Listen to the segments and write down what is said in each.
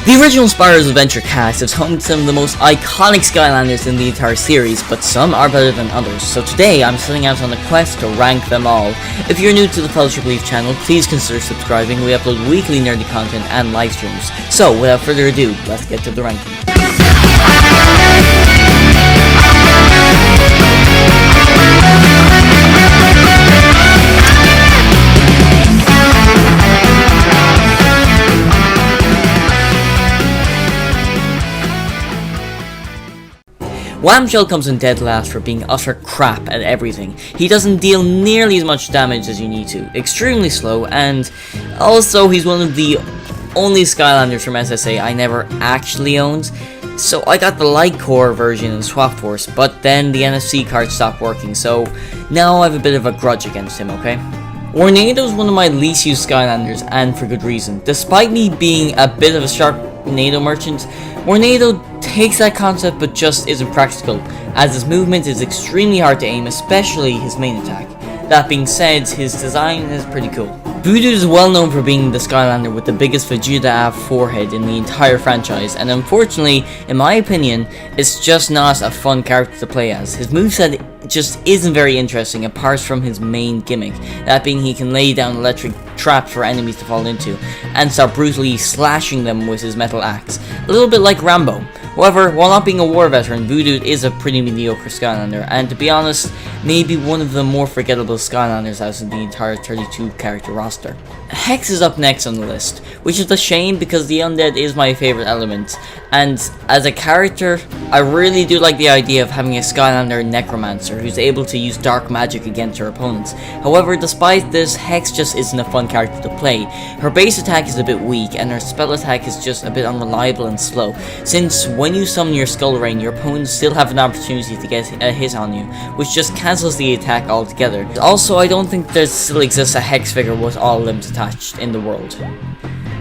The original Spyro's Adventure cast is home to some of the most iconic Skylanders in the entire series, but some are better than others, so today I'm setting out on a quest to rank them all. If you're new to the Fellowship Leaf channel, please consider subscribing. We upload weekly nerdy content and live streams. So without further ado, let's get to the ranking. Whamshell comes in dead last for being utter crap at everything. He doesn't deal nearly as much damage as you need to, extremely slow, and also he's one of the only Skylanders from SSA I never actually owned. So I got the Light Core version in Swap Force, but then the NFC card stopped working, so now I have a bit of a grudge against him, okay? Warnado is one of my least used Skylanders, and for good reason. Despite me being a bit of a Sharknado merchant, Warnado takes that concept but just isn't practical, as his movement is extremely hard to aim, especially his main attack. That being said, his design is pretty cool. Voodoo is well known for being the Skylander with the biggest Vegeta forehead in the entire franchise, and unfortunately, in my opinion, it's just not a fun character to play as. His moveset just isn't very interesting apart from his main gimmick, that being he can lay down electric traps for enemies to fall into, and start brutally slashing them with his metal axe, a little bit like Rambo. However, while not being a war veteran, Voodoo is a pretty mediocre Skylander, and to be honest, maybe one of the more forgettable Skylanders out of the entire 32 character roster. Hex is up next on the list, which is a shame because the undead is my favourite element, and as a character, I really do like the idea of having a Skylander Necromancer who's able to use dark magic against her opponents. However, despite this, Hex just isn't a fun character to play. Her base attack is a bit weak, and her spell attack is just a bit unreliable and slow, since when you summon your Skull Rain, your opponents still have an opportunity to get a hit on you, which just cancels the attack altogether. Also, I don't think there still exists a Hex figure with all limbs attached in the world.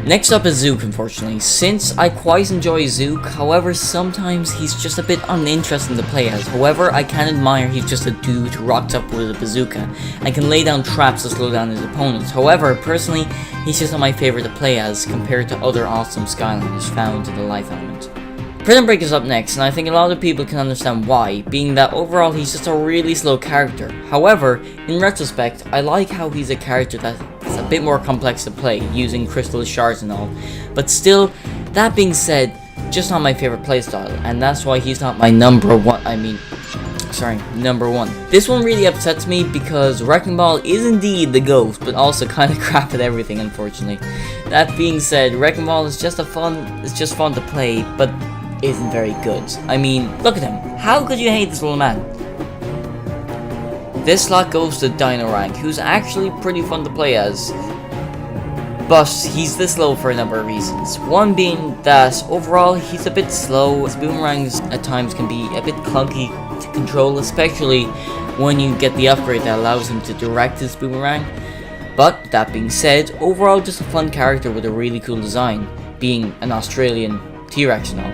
Next up is Zook, unfortunately. Since I quite enjoy Zook, however, sometimes he's just a bit uninteresting to play as. However, I can admire he's just a dude who rocks up with a bazooka and can lay down traps to slow down his opponents. However, personally, he's just not my favorite to play as compared to other awesome Skylanders found in the life element. Prison Break is up next, and I think a lot of people can understand why, being that overall he's just a really slow character. However, in retrospect, I like how he's a character that's a bit more complex to play, using crystal shards and all. But still, that being said, just not my favorite playstyle, and that's why he's not my number one. This one really upsets me because Wrecking Ball is indeed the GOAT, but also kind of crap at everything, unfortunately. That being said, Wrecking Ball is just fun to play, but isn't very good. I mean, look at him. How could you hate this little man? This slot goes to Dino Rank, who's actually pretty fun to play as, but he's this low for a number of reasons. One being that overall he's a bit slow. His boomerangs at times can be a bit clunky to control, especially when you get the upgrade that allows him to direct his boomerang. But that being said, overall just a fun character with a really cool design, being an Australian T-Rex and all.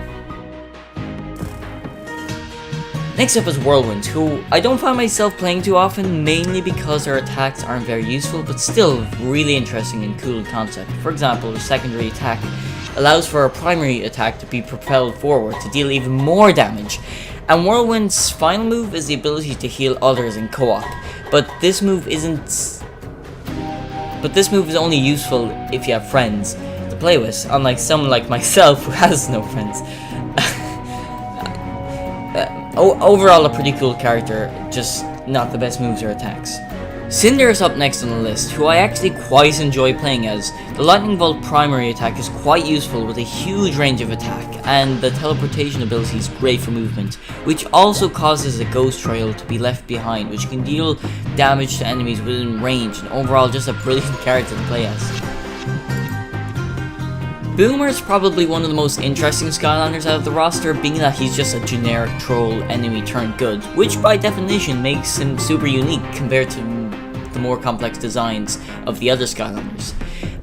Next up is Whirlwind, who I don't find myself playing too often, mainly because her attacks aren't very useful, but still really interesting and cool concept. For example, her secondary attack allows for her primary attack to be propelled forward to deal even more damage, and Whirlwind's final move is the ability to heal others in co-op, but this move is only useful if you have friends to play with, unlike someone like myself who has no friends. Overall, a pretty cool character, just not the best moves or attacks. Cinder is up next on the list, who I actually quite enjoy playing as. The Lightning Bolt primary attack is quite useful with a huge range of attack, and the teleportation ability is great for movement, which also causes a ghost trail to be left behind, which can deal damage to enemies within range, and overall just a brilliant character to play as. Boomer is probably one of the most interesting Skylanders out of the roster, being that he's just a generic troll enemy turned good, which by definition makes him super unique compared to the more complex designs of the other Skylanders.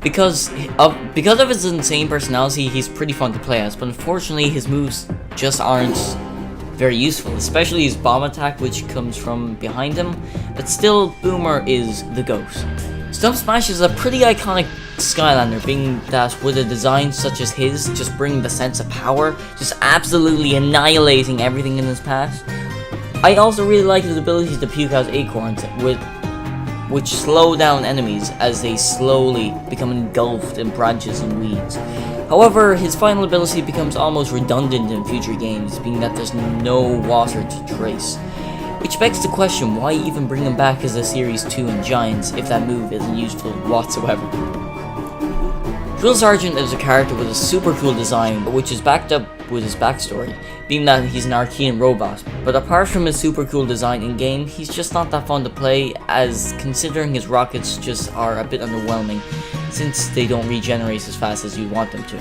Because of his insane personality, he's pretty fun to play as, but unfortunately his moves just aren't very useful, especially his bomb attack, which comes from behind him, but still, Boomer is the GOAT. Stump Smash is a pretty iconic Skylander, being that with a design such as his, just bringing the sense of power, just absolutely annihilating everything in his path. I also really like his ability to puke out acorns, which slow down enemies as they slowly become engulfed in branches and weeds. However, his final ability becomes almost redundant in future games, being that there's no water to trace. Which begs the question, why even bring him back as a Series 2 in Giants if that move isn't useful whatsoever? Drill Sergeant is a character with a super cool design, which is backed up with his backstory, being that he's an Archean robot. But apart from his super cool design in game, he's just not that fun to play, as considering his rockets just are a bit underwhelming, since they don't regenerate as fast as you want them to.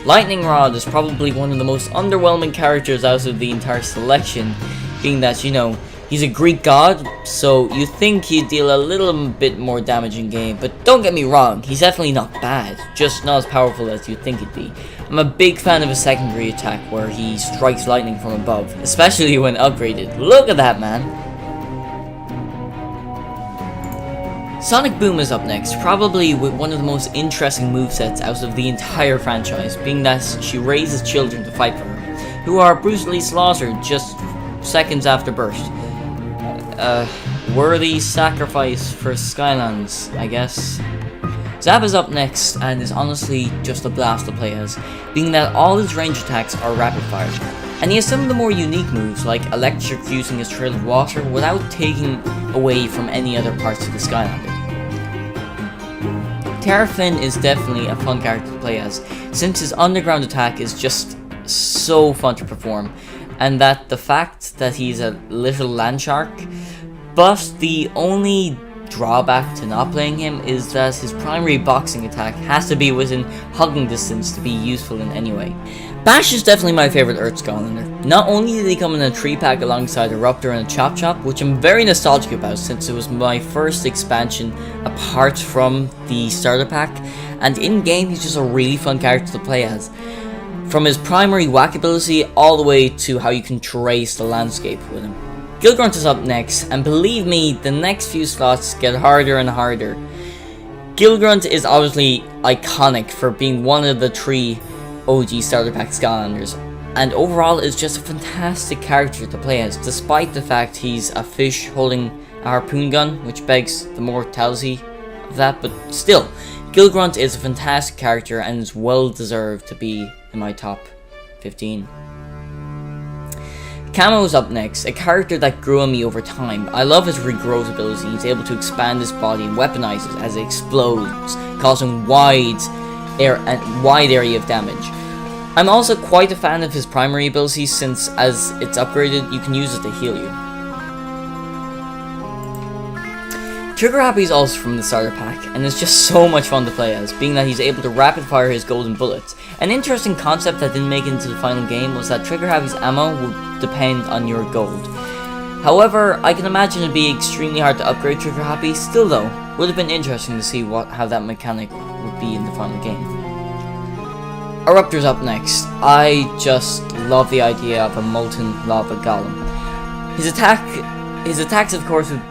Lightning Rod is probably one of the most underwhelming characters out of the entire selection, being that, you know, he's a Greek god, so you think he'd deal a little bit more damage in game, but don't get me wrong, he's definitely not bad, just not as powerful as you'd think he'd be. I'm a big fan of his secondary attack where he strikes lightning from above, especially when upgraded. Look at that, man! Sonic Boom is up next, probably with one of the most interesting movesets out of the entire franchise, being that she raises children to fight for her, who are brutally slaughtered just seconds after birth. Worthy sacrifice for Skylands, I guess. Zap is up next and is honestly just a blast to play as, being that all his range attacks are rapid fire. And he has some of the more unique moves, like electrocuting his trail of water without taking away from any other parts of the Skylander. Terrafin is definitely a fun character to play as, since his underground attack is just so fun to perform, and that the fact that he's a little land shark, but the only drawback to not playing him is that his primary boxing attack has to be within hugging distance to be useful in any way. Bash is definitely my favourite Earth Skylander. Not only did he come in a 3-pack alongside a Ruptor and a Chop Chop, which I'm very nostalgic about since it was my first expansion apart from the starter pack, and in game he's just a really fun character to play as. From his primary whack ability all the way to how you can trace the landscape with him. Gilgrunt is up next, and believe me, the next few slots get harder and harder. Gilgrunt is obviously iconic for being one of the 3 OG starter pack Skylanders, and overall is just a fantastic character to play as, despite the fact he's a fish holding a harpoon gun, which begs the mortality of that, but still, Gilgrunt is a fantastic character and is well deserved to be in my top 15. Camo is up next, a character that grew on me over time. I love his regrowth ability. He's able to expand his body and weaponize it as it explodes, causing wide area of damage. I'm also quite a fan of his primary ability, since as it's upgraded, you can use it to heal you. Trigger Happy is also from the starter pack, and it's just so much fun to play as, being that he's able to rapid fire his golden bullets. An interesting concept that didn't make it into the final game was that Trigger Happy's ammo would depend on your gold. However, I can imagine it'd be extremely hard to upgrade Trigger Happy. Still though, would have been interesting to see how that mechanic would be in the final game. Eruptor's up next. I just love the idea of a molten lava golem. His attacks of course would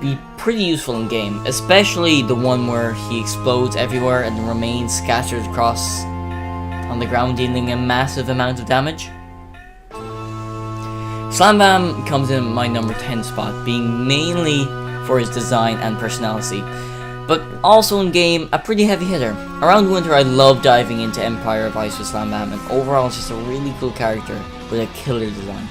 be pretty useful in game, especially the one where he explodes everywhere and the remains scattered across on the ground, dealing a massive amount of damage. Slam Bam comes in my number 10 spot, being mainly for his design and personality, but also in game a pretty heavy hitter. Around winter I love diving into Empire of Ice with Slam Bam, and overall it's just a really cool character with a killer design.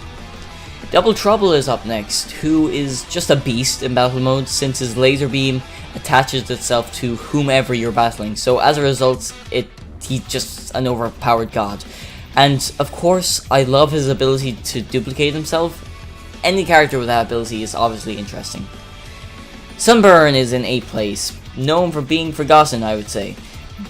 Double Trouble is up next, who is just a beast in battle mode since his laser beam attaches itself to whomever you're battling, so as a result he's just an overpowered god. And of course I love his ability to duplicate himself. Any character with that ability is obviously interesting. Sunburn is in 8th place, known for being forgotten I would say,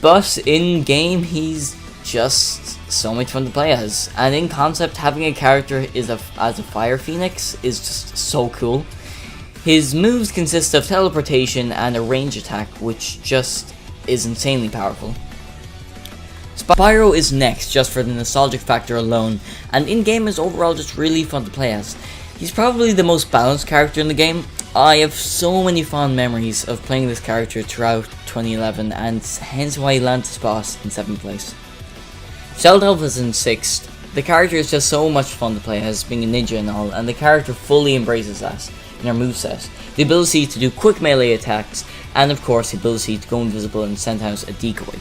but in game he's just so much fun to play as, and in concept having a character as a fire phoenix is just so cool. His moves consist of teleportation and a range attack, which just is insanely powerful. Spyro is next just for the nostalgic factor alone, and in game is overall just really fun to play as. He's probably the most balanced character in the game. I have so many fond memories of playing this character throughout 2011, and hence why he landed his boss in 7th place. Sheldelf is in 6th. The character is just so much fun to play as, being a ninja and all, and the character fully embraces that in her moveset. The ability to do quick melee attacks, and of course the ability to go invisible and send out a decoy.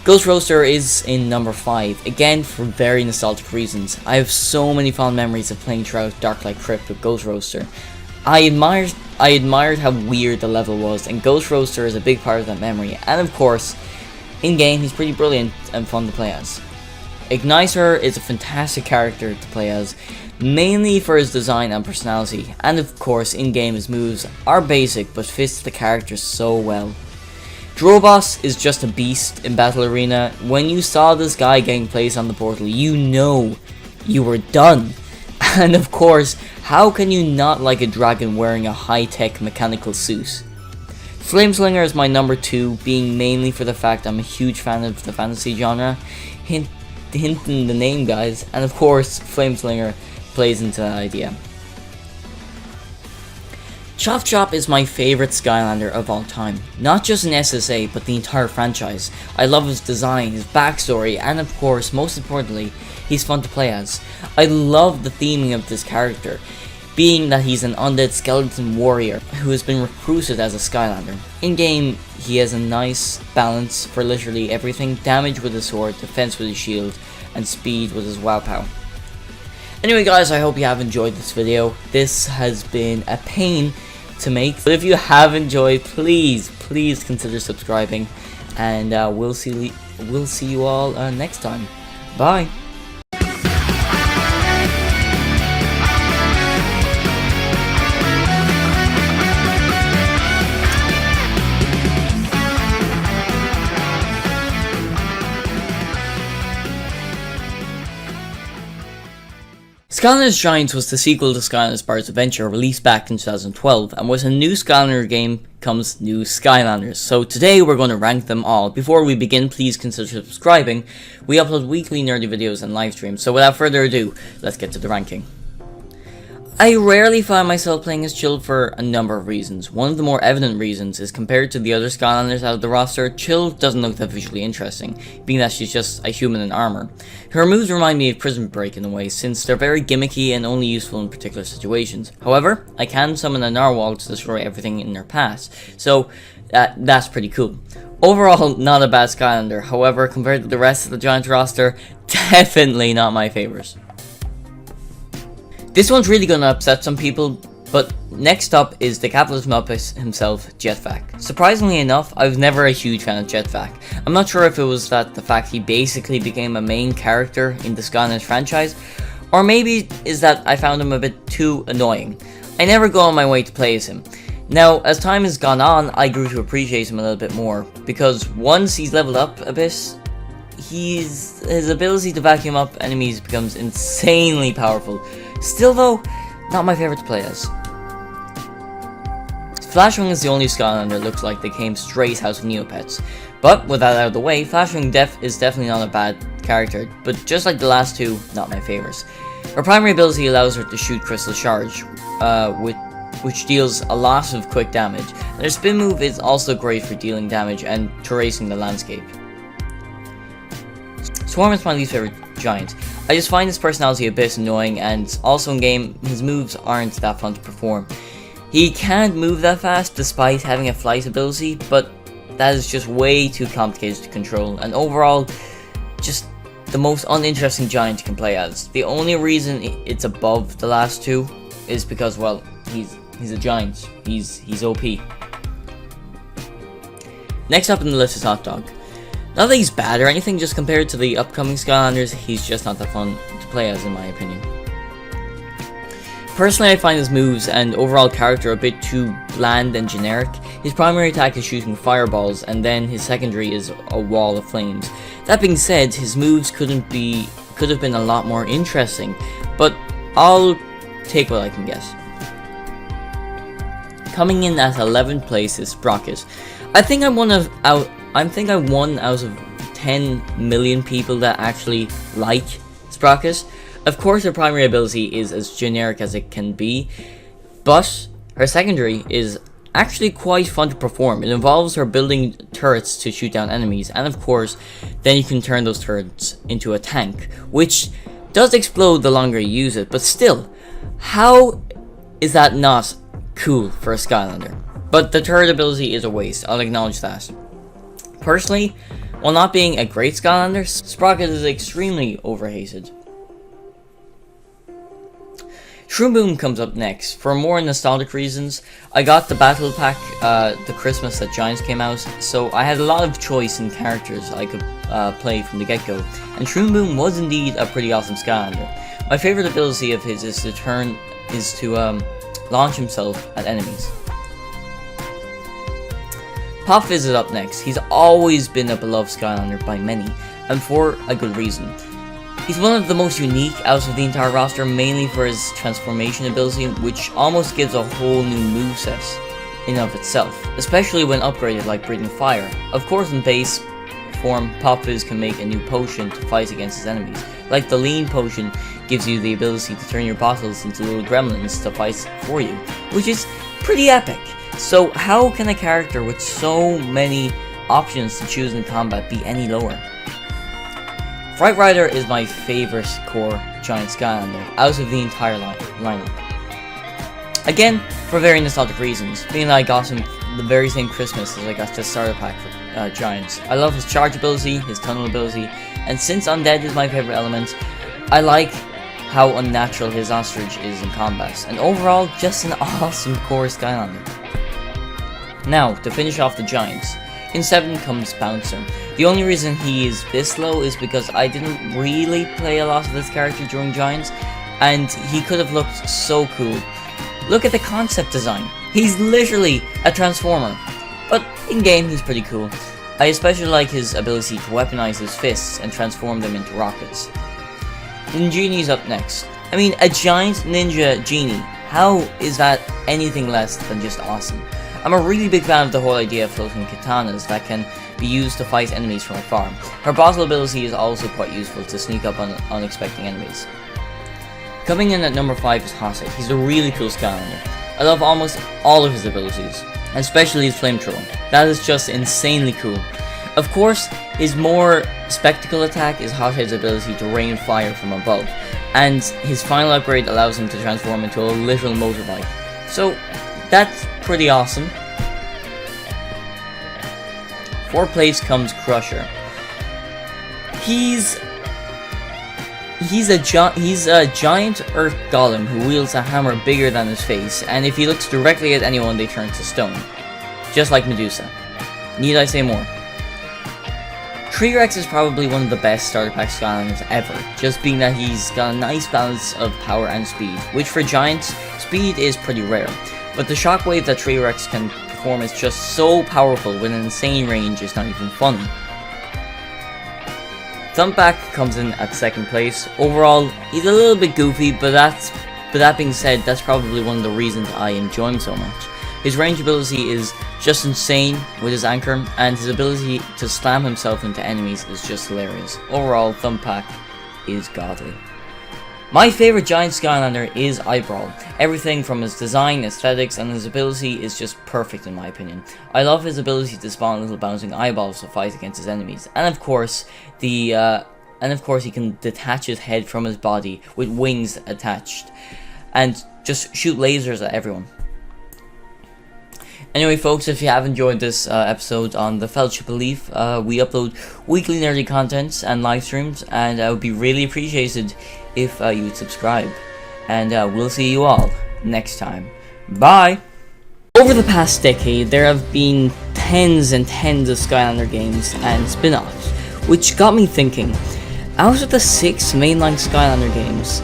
Ghost Roaster is in number 5, again for very nostalgic reasons. I have so many fond memories of playing throughout Darklight Crypt with Ghost Roaster. I admired how weird the level was, and Ghost Roaster is a big part of that memory, and of course, in game he's pretty brilliant and fun to play as. Igniter is a fantastic character to play as, mainly for his design and personality, and of course in game his moves are basic but fits the character so well. Drobos is just a beast in Battle Arena. When you saw this guy getting placed on the portal, you know you were done. And of course, how can you not like a dragon wearing a high-tech mechanical suit? Flameslinger is my number 2, being mainly for the fact I'm a huge fan of the fantasy genre. Hint in the name, guys. And of course, Flameslinger plays into that idea. Chop Chop is my favourite Skylander of all time. Not just in SSA, but the entire franchise. I love his design, his backstory, and of course, most importantly, he's fun to play as. I love the theming of this character, being that he's an undead skeleton warrior who has been recruited as a Skylander. In game, he has a nice balance for literally everything: damage with his sword, defense with his shield, and speed with his wow pow. Anyway guys, I hope you have enjoyed this video. This has been a pain to make, but if you have enjoyed, please consider subscribing, and we'll see you all next time. Bye. Skylanders Giants was the sequel to Skylanders Bard's Adventure, released back in 2012, and with a new Skylander game comes new Skylanders. So today we're going to rank them all. Before we begin, please consider subscribing. We upload weekly nerdy videos and live streams, so without further ado, let's get to the ranking. I rarely find myself playing as Chill for a number of reasons. One of the more evident reasons is compared to the other Skylanders out of the roster, Chill doesn't look that visually interesting, being that she's just a human in armor. Her moves remind me of Prison Break in a way, since they're very gimmicky and only useful in particular situations. However, I can summon a narwhal to destroy everything in their path, so that's pretty cool. Overall, not a bad Skylander. However, compared to the rest of the Giant roster, definitely not my favourite. This one's really going to upset some people, but next up is the capitalist Muppet himself, Jetvac. Surprisingly enough, I was never a huge fan of Jetvac. I'm not sure if it was that the fact he basically became a main character in the Skylanders franchise, or maybe is that I found him a bit too annoying. I never go on my way to play as him. Now, as time has gone on, I grew to appreciate him a little bit more, because once he's leveled up a bit, his ability to vacuum up enemies becomes insanely powerful. Still though, not my favourite to play as. Flashwing is the only Skylander that looks like they came straight out of Neopets. But with that out of the way, Flashwing is definitely not a bad character, but just like the last two, not my favourites. Her primary ability allows her to shoot Crystal Charge, which deals a lot of quick damage, and her spin move is also great for dealing damage and terracing the landscape. Swarm is my least favourite giant. I just find his personality a bit annoying, and also in game, his moves aren't that fun to perform. He can't move that fast despite having a flight ability, but that is just way too complicated to control, and overall, just the most uninteresting giant you can play as. The only reason it's above the last two is because, well, he's a giant. He's OP. Next up in the list is Hot Dog. Not that he's bad or anything, just compared to the upcoming Skylanders, he's just not that fun to play as in my opinion. Personally, I find his moves and overall character a bit too bland and generic. His primary attack is shooting fireballs, and then his secondary is a wall of flames. That being said, his moves could have been a lot more interesting, but I'll take what I can get. Coming in at 11th place is Sprocket. I think I won out of 10 million people that actually like Sprocket. Of course, her primary ability is as generic as it can be, but her secondary is actually quite fun to perform. It involves her building turrets to shoot down enemies, and of course, then you can turn those turrets into a tank, which does explode the longer you use it, but still, how is that not cool for a Skylander? But the turret ability is a waste, I'll acknowledge that. Personally, while not being a great Skylander, Sprocket is extremely overhated. Shroom Boom comes up next. For more nostalgic reasons, I got the battle pack the Christmas that Giants came out, so I had a lot of choice in characters I could play from the get-go, and Shroom Boom was indeed a pretty awesome Skylander. My favorite ability of his is to launch himself at enemies. Pop Fizz is up next. He's always been a beloved Skylander by many, and for a good reason. He's one of the most unique out of the entire roster, mainly for his transformation ability, which almost gives a whole new moveset in and of itself, especially when upgraded like Breathing Fire. Of course, in base form, Pop Fizz can make a new potion to fight against his enemies. Like the Lean potion gives you the ability to turn your bottles into little gremlins to fight for you, which is pretty epic. So how can a character with so many options to choose in combat be any lower? Fright Rider is my favorite core Giant Skylander out of the entire lineup. Again, for very nostalgic reasons, being that I got him the very same Christmas as I got the starter pack for Giants. I love his charge ability, his tunnel ability, and since Undead is my favorite element, I like how unnatural his ostrich is in combat, and overall, just an awesome core Skylander. Now, to finish off the Giants, in 7 comes Bouncer. The only reason he is this low is because I didn't really play a lot of this character during Giants, and he could have looked so cool. Look at the concept design. He's literally a transformer, but in game he's pretty cool. I especially like his ability to weaponize his fists and transform them into rockets. Ninjini's up next. I mean, a giant ninja genie. How is that anything less than just awesome? I'm a really big fan of the whole idea of floating katanas that can be used to fight enemies from afar. Her bottle ability is also quite useful to sneak up on unexpected enemies. Coming in at number 5 is Hosset. He's a really cool Skylander. I love almost all of his abilities, especially his flamethrower. That is just insanely cool. Of course, his more spectacle attack is Hosset's ability to rain fire from above, and his final upgrade allows him to transform into a literal motorbike. So, that's pretty awesome. 4th place comes Crusher. He's a giant earth golem who wields a hammer bigger than his face, and if he looks directly at anyone, they turn to stone. Just like Medusa. Need I say more? Tree-Rex is probably one of the best starter pack Skylanders ever, just being that he's got a nice balance of power and speed, which for giants, speed is pretty rare. But the shockwave that Tree-Rex can perform is just so powerful with an insane range, it's not even funny. Thumpback comes in at 2nd place. Overall, he's a little bit goofy, but that being said, that's probably one of the reasons I enjoy him so much. His range ability is just insane with his anchor, and his ability to slam himself into enemies is just hilarious. Overall, Thumpback is godly. My favorite giant Skylander is Eyebrawl. Everything from his design, aesthetics, and his ability is just perfect in my opinion. I love his ability to spawn little bouncing eyeballs to fight against his enemies, and of course, he can detach his head from his body with wings attached, and just shoot lasers at everyone. Anyway, folks, if you have enjoyed this episode on the Fellowship of Leaf, we upload weekly nerdy content and live streams, and I would be really appreciated if you would subscribe. And we'll see you all next time. Bye! Over the past decade, there have been tens and tens of Skylander games and spin-offs, which got me thinking, out of the 6 mainline Skylander games,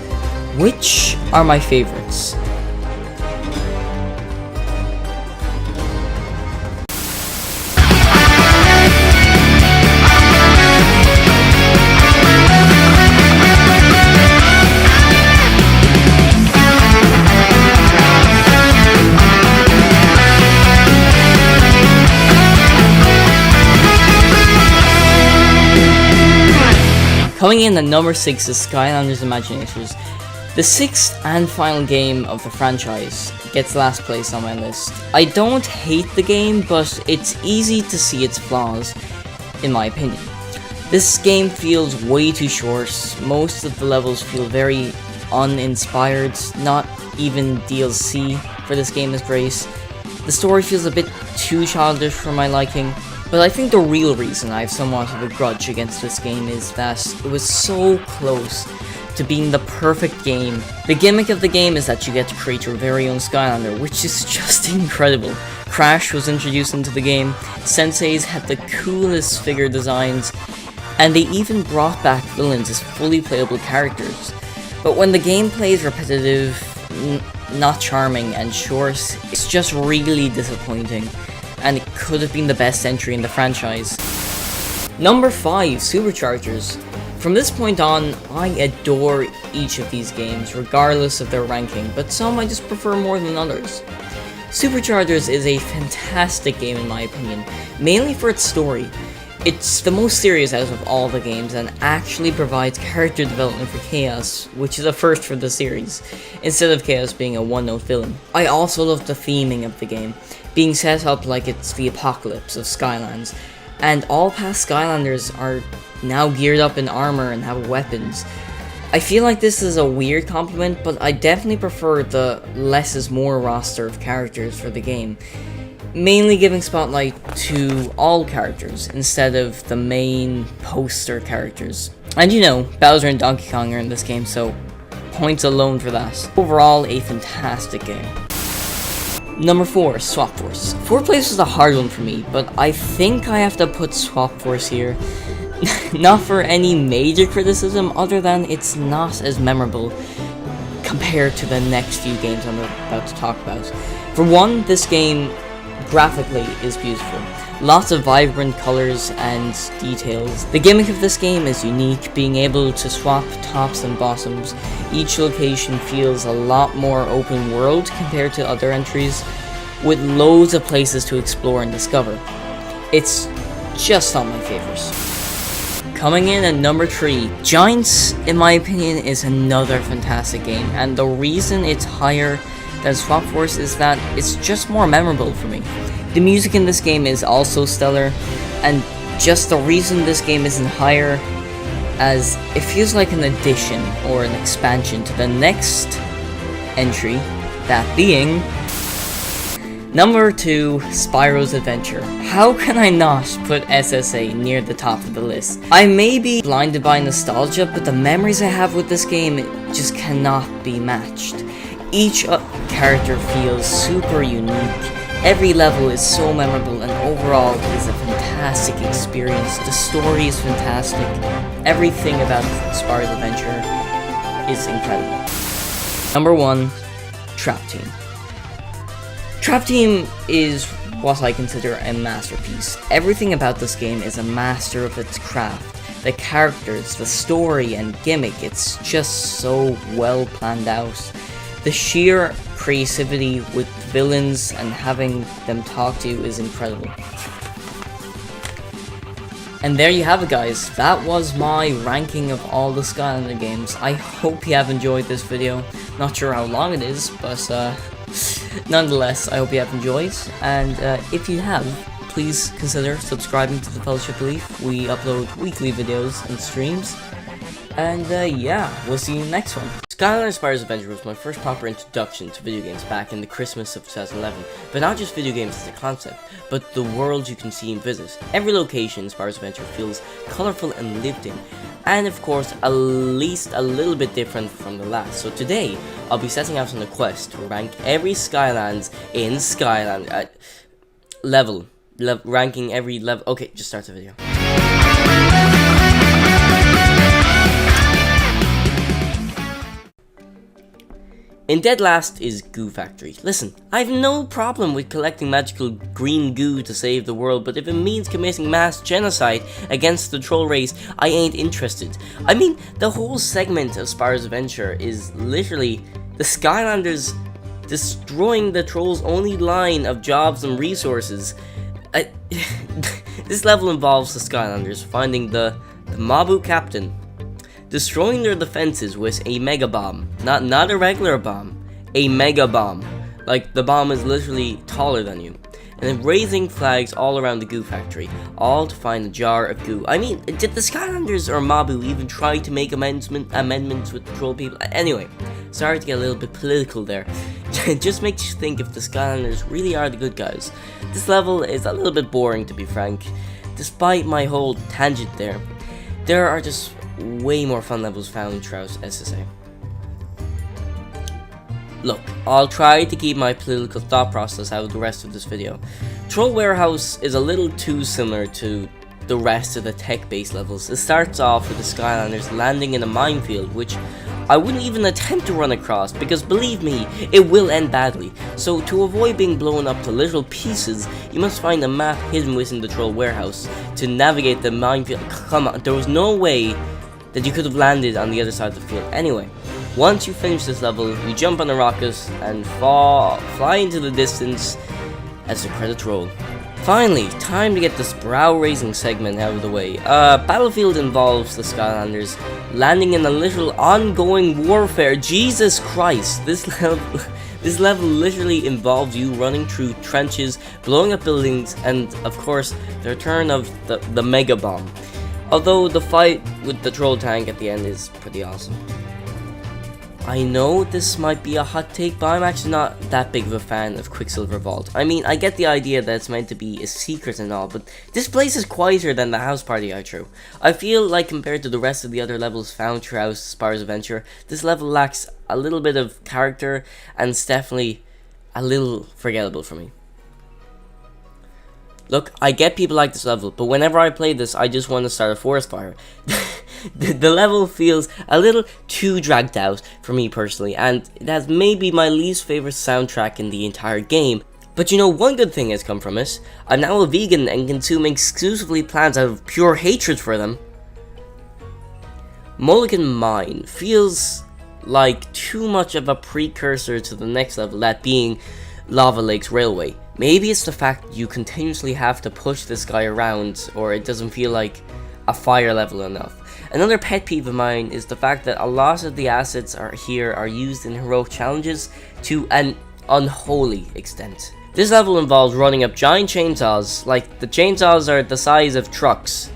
which are my favorites? Coming in at number 6 is Skylanders Imaginators, the 6th and final game of the franchise. gets last place on my list. I don't hate the game, but it's easy to see its flaws, in my opinion. This game feels way too short. Most of the levels feel very uninspired. Not even DLC for this game is great. The story feels a bit too childish for my liking. But I think the real reason I have somewhat of a grudge against this game is that it was so close to being the perfect game. The gimmick of the game is that you get to create your very own Skylander, which is just incredible. Crash was introduced into the game, Senseis had the coolest figure designs, and they even brought back villains as fully playable characters. But when the gameplay is repetitive, not charming, and short, it's just really disappointing, and it could have been the best entry in the franchise. Number 5, Superchargers. From this point on, I adore each of these games, regardless of their ranking, but some I just prefer more than others. Superchargers is a fantastic game in my opinion, mainly for its story. It's the most serious out of all the games and actually provides character development for Chaos, which is a first for the series, instead of Chaos being a one-note villain. I also love the theming of the game, being set up like it's the apocalypse of Skylands, and all past Skylanders are now geared up in armor and have weapons. I feel like this is a weird compliment, but I definitely prefer the less is more roster of characters for the game, mainly giving spotlight to all characters instead of the main poster characters. And you know, Bowser and Donkey Kong are in this game, so points alone for that. Overall, a fantastic game. Number 4, Swap Force. 4th place was a hard one for me, but I think I have to put Swap Force here. Not for any major criticism, other than it's not as memorable compared to the next few games I'm about to talk about. For one, this game graphically is beautiful. Lots of vibrant colors and details. The gimmick of this game is unique, being able to swap tops and bottoms. Each location feels a lot more open world compared to other entries, with loads of places to explore and discover. It's just not my favorites. Coming in at number 3, Giants, in my opinion, is another fantastic game, and the reason it's higher than Swap Force is that it's just more memorable for me. The music in this game is also stellar, and just the reason this game isn't higher, as it feels like an addition or an expansion to the next entry, that being number 2, Spyro's Adventure. How can I not put SSA near the top of the list? I may be blinded by nostalgia, but the memories I have with this game just cannot be matched. Each character feels super unique, every level is so memorable, and overall it is a fantastic experience. The story is fantastic, everything about Spyro's Adventure is incredible. Number 1, Trap Team. Trap Team is what I consider a masterpiece. Everything about this game is a master of its craft. The characters, the story and gimmick, it's just so well planned out. The sheer creativity with villains and having them talk to you is incredible. And there you have it, guys. That was my ranking of all the Skylander games. I hope you have enjoyed this video. Not sure how long it is, but nonetheless, I hope you have enjoyed, and if you have, please consider subscribing to the Fellowship Belief. We upload weekly videos and streams, and yeah, we'll see you in the next one. Skylanders Spyro's Adventure was my first proper introduction to video games back in the Christmas of 2011, but not just video games as a concept, but the world you can see and visit. Every location in Spyro's Adventure feels colourful and lived in, and of course, at least a little bit different from the last. So today, I'll be setting out on a quest to rank every Skylands in Skyland ranking every level. Okay, just start the video. In dead last is Goo Factory. Listen, I have no problem with collecting magical green goo to save the world, but if it means committing mass genocide against the troll race, I ain't interested. I mean, the whole segment of Spyro's Adventure is literally the Skylanders destroying the trolls' only line of jobs and resources. This level involves the Skylanders finding the Mabu captain, destroying their defenses with a mega bomb, not a regular bomb, a mega bomb, Like, the bomb is literally taller than you. And then raising flags all around the goo factory, all to find a jar of goo. I mean, did the Skylanders or Mabu even try to make amendments with the troll people? Anyway, sorry to get a little bit political there. It just makes you think if the Skylanders really are the good guys. This level is a little bit boring, to be frank. Despite my whole tangent there are just way more fun levels found throughout SSA. Look, I'll try to keep my political thought process out of the rest of this video. Troll Warehouse is a little too similar to the rest of the tech-based levels. It starts off with the Skylanders landing in a minefield, which I wouldn't even attempt to run across, because believe me, it will end badly. So to avoid being blown up to little pieces, you must find a map hidden within the Troll Warehouse to navigate the minefield. Come on, there was no way that you could have landed on the other side of the field. Anyway, once you finish this level, you jump on a rocket and fly into the distance as the credits roll. Finally, time to get this brow-raising segment out of the way. Battlefield involves the Skylanders landing in a little ongoing warfare. Jesus Christ, this level literally involves you running through trenches, blowing up buildings, and of course, the return of the Mega Bomb. Although the fight with the troll tank at the end is pretty awesome. I know this might be a hot take, but I'm actually not that big of a fan of Quicksilver Vault. I mean, I get the idea that it's meant to be a secret and all, but this place is quieter than the house party I threw. I feel like compared to the rest of the other levels found throughout Spyro's Adventure, this level lacks a little bit of character, and it's definitely a little forgettable for me. Look, I get people like this level, but whenever I play this, I just want to start a forest fire. The level feels a little too dragged out for me personally, and it has maybe my least favorite soundtrack in the entire game. But you know, one good thing has come from it. I'm now a vegan and consume exclusively plants out of pure hatred for them. Mulligan Mine feels like too much of a precursor to the next level, that being Lava Lakes Railway. Maybe it's the fact that you continuously have to push this guy around, or it doesn't feel like a fire level enough. Another pet peeve of mine is the fact that a lot of the assets are used in heroic challenges to an unholy extent. This level involves running up giant chainsaws, like the chainsaws are the size of trucks.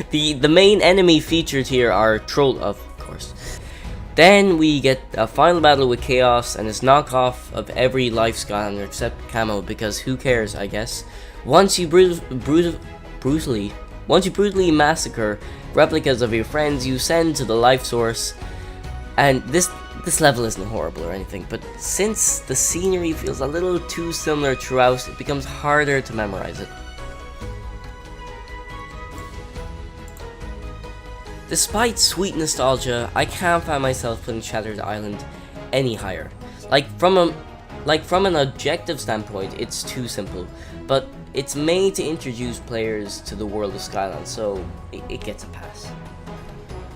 The main enemy featured here are troll, of course. Then we get a final battle with Chaos and his knockoff of every life Skylander except Camo, because who cares, I guess. Once you brutally massacre replicas of your friends, you send to the life source. And this level isn't horrible or anything, but since the scenery feels a little too similar throughout, it becomes harder to memorize it. Despite sweet nostalgia, I can't find myself putting Shattered Island any higher. Like from an objective standpoint, it's too simple, but it's made to introduce players to the world of Skyland, so it gets a pass.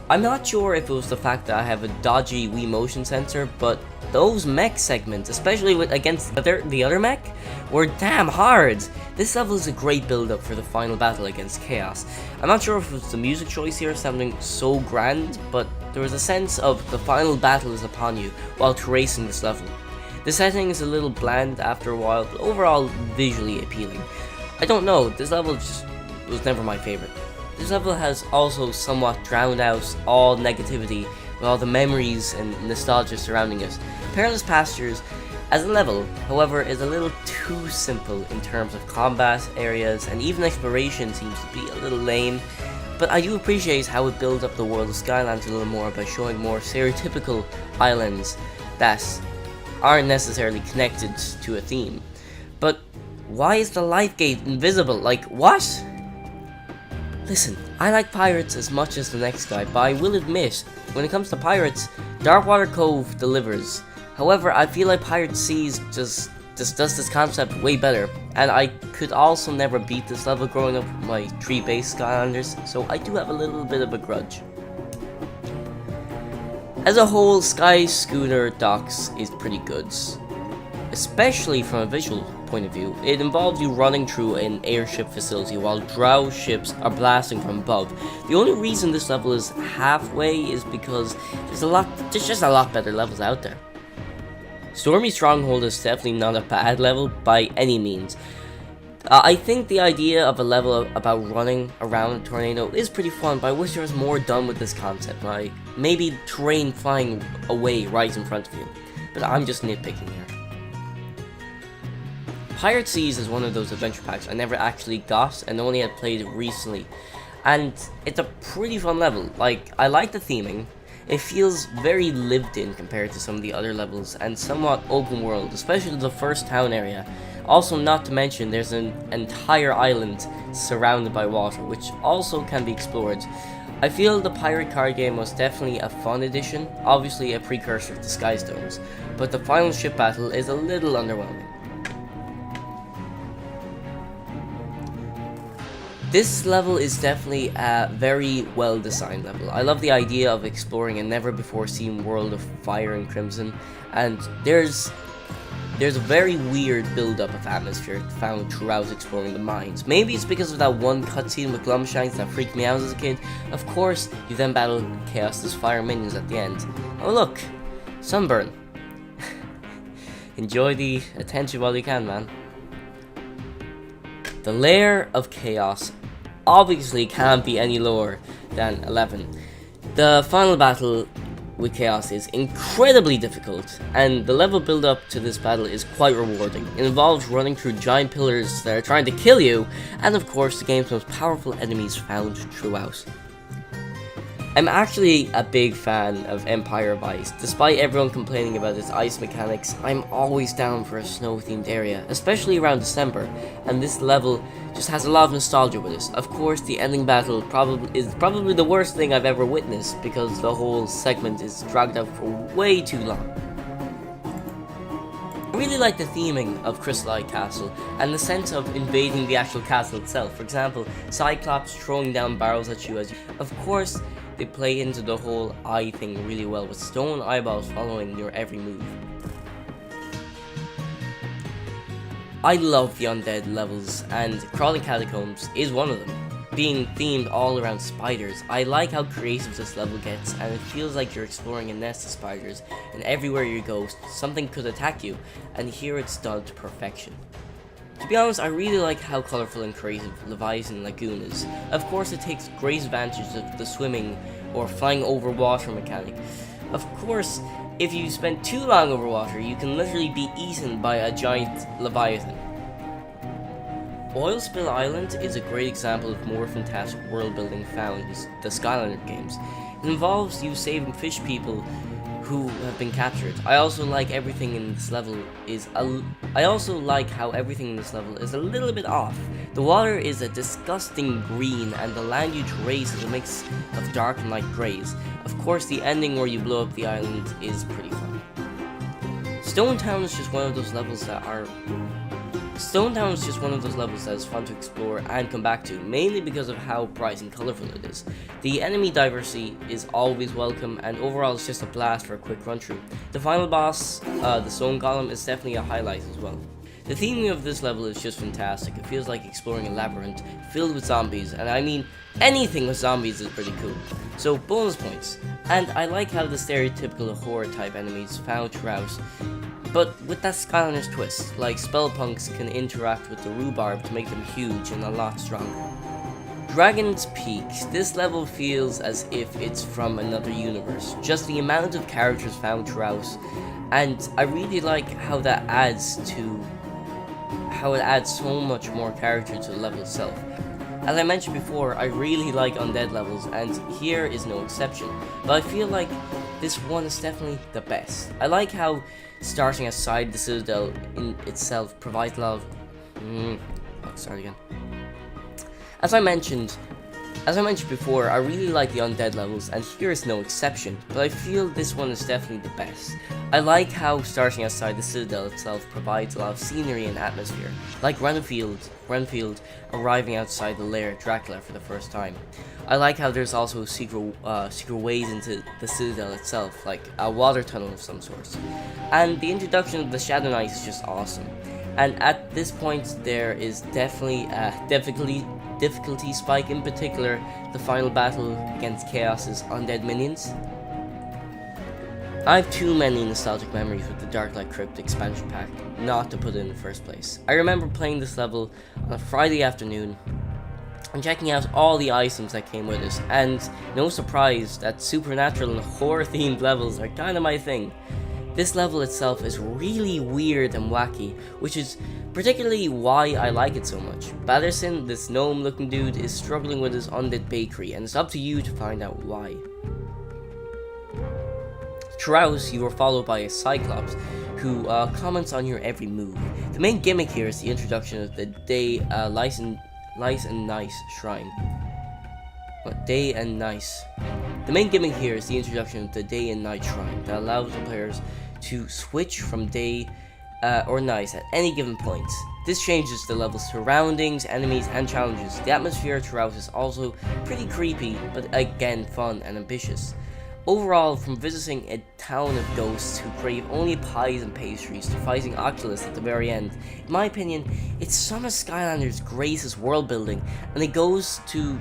I'm not sure if it was the fact that I have a dodgy Wii motion sensor, but those mech segments, especially against the other mech, were damn hard. This level is a great build-up for the final battle against Chaos. I'm not sure if it was the music choice here sounding so grand, but there was a sense of the final battle is upon you while tracing this level. The setting is a little bland after a while, but overall visually appealing. I don't know, this level just was never my favorite. This level has also somewhat drowned out all negativity with all the memories and nostalgia surrounding it. Perilous Pastures, as a level, however, is a little too simple in terms of combat areas, and even exploration seems to be a little lame, but I do appreciate how it builds up the world of Skylands a little more by showing more stereotypical islands that aren't necessarily connected to a theme. But why is the life gate invisible? Like, what? Listen, I like pirates as much as the next guy, but I will admit, when it comes to pirates, Darkwater Cove delivers. However, I feel like Pirate Seas just does this concept way better, and I could also never beat this level growing up with my 3-base Skylanders, so I do have a little bit of a grudge. As a whole, Sky Schooner Docks is pretty good, especially from a visual point of view. It involves you running through an airship facility while drow ships are blasting from above. The only reason this level is halfway is because there's just a lot better levels out there. Stormy Stronghold is definitely not a bad level by any means. I think the idea of a level about running around a tornado is pretty fun, but I wish there was more done with this concept, like maybe terrain flying away right in front of you. But I'm just nitpicking here. Pirate Seas is one of those adventure packs I never actually got and only had played recently. And it's a pretty fun level. Like, I like the theming. It feels very lived in compared to some of the other levels and somewhat open world, especially the first town area. Also, not to mention, there's an entire island surrounded by water, which also can be explored. I feel the pirate card game was definitely a fun addition, obviously a precursor to Skystones, but the final ship battle is a little underwhelming. This level is definitely a very well designed level. I love the idea of exploring a never before seen world of fire and crimson, and there's a very weird build-up of atmosphere found throughout exploring the mines. Maybe it's because of that one cutscene with Glumshanks that freaked me out as a kid. Of course, you then battle Chaos's fire minions at the end. Oh look, sunburn. Enjoy the attention while you can, man. The layer of chaos obviously can't be any lower than 11. The final battle with chaos is incredibly difficult, and the level build up to this battle is quite rewarding. It involves running through giant pillars that are trying to kill you, and of course the game's most powerful enemies found throughout. I'm actually a big fan of Empire of Ice. Despite everyone complaining about its ice mechanics, I'm always down for a snow-themed area, especially around December, and this level just has a lot of nostalgia with it. Of course, the ending battle is probably the worst thing I've ever witnessed, because the whole segment is dragged out for way too long. I really like the theming of Crystallite Castle, and the sense of invading the actual castle itself. For example, Cyclops throwing down barrels at you Of course, they play into the whole eye thing really well, with stone eyeballs following your every move. I love the undead levels, and Crawling Catacombs is one of them. Being themed all around spiders, I like how creative this level gets, and it feels like you're exploring a nest of spiders, and everywhere you go, something could attack you, and here it's done to perfection. To be honest, I really like how colourful and creative Leviathan Lagoon is. Of course, it takes great advantage of the swimming or flying over water mechanic. Of course, if you spend too long over water, you can literally be eaten by a giant Leviathan. Oil Spill Island is a great example of more fantastic world building found in the Skylanders games. It involves you saving fish people who have been captured. I also like how everything in this level is a little bit off. The water is a disgusting green, and the land you trace is a mix of dark and light greys. Of course, the ending where you blow up the island is pretty fun. Stone Town is just one of those levels that is fun to explore and come back to, mainly because of how bright and colourful it is. The enemy diversity is always welcome, and overall it's just a blast for a quick run through. The final boss, the Stone Golem, is definitely a highlight as well. The theming of this level is just fantastic. It feels like exploring a labyrinth filled with zombies, and I mean, anything with zombies is pretty cool. So, bonus points. And I like how the stereotypical horror type enemies found throughout, but with that Skylanders twist, like spellpunks can interact with the rhubarb to make them huge and a lot stronger. Dragon's Peak. This level feels as if it's from another universe, just the amount of characters found throughout, and I really like how it adds so much more character to the level itself. As I mentioned before, I really like undead levels, and here is no exception, but I feel like this one is definitely the best. I like how starting aside the Citadel in itself provides a lot of... As I mentioned before, I really like the undead levels, and here is no exception, but I feel this one is definitely the best. I like how starting outside the Citadel itself provides a lot of scenery and atmosphere, like Renfield arriving outside the lair of Dracula for the first time. I like how there's also secret ways into the Citadel itself, like a water tunnel of some sort. And the introduction of the Shadow Knight is just awesome. And at this point, there is definitely a difficulty spike, in particular the final battle against Chaos's undead minions. I have too many nostalgic memories with the Darklight Crypt expansion pack not to put it in the first place. I remember playing this level on a Friday afternoon and checking out all the items that came with it, and no surprise that supernatural and horror themed levels are kinda my thing. This level itself is really weird and wacky, which is particularly why I like it so much. Batterson, this gnome looking dude, is struggling with his undead bakery, and it's up to you to find out why. Throughout, you are followed by a Cyclops who comments on your every move. The main gimmick here is the introduction of the Lice and Nice Shrine. Day and Nice. The main gimmick here is the introduction of the Day and Night Shrine that allows the players to switch from day or night at any given point. This changes the level's surroundings, enemies, and challenges. The atmosphere throughout is also pretty creepy, but again fun and ambitious. Overall, from visiting a town of ghosts who crave only pies and pastries to fighting Oculus at the very end, in my opinion, it's some of Skylanders' greatest world building, and it goes to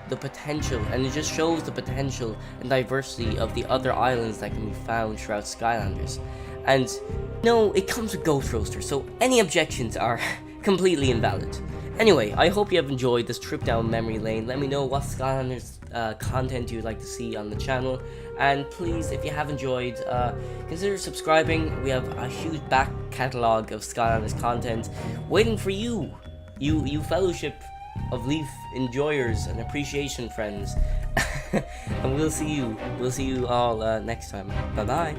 the potential, and it just shows the potential and diversity of the other islands that can be found throughout Skylanders. And no, it comes with Ghost Roaster, so any objections are completely invalid. Anyway, I hope you have enjoyed this trip down memory lane. Let me know what Skylanders content you'd like to see on the channel, and please, if you have enjoyed, consider subscribing. We have a huge back catalogue of Skylanders content waiting for you Fellowship of Leaf enjoyers and appreciation friends. And we'll see you all next time. Bye bye.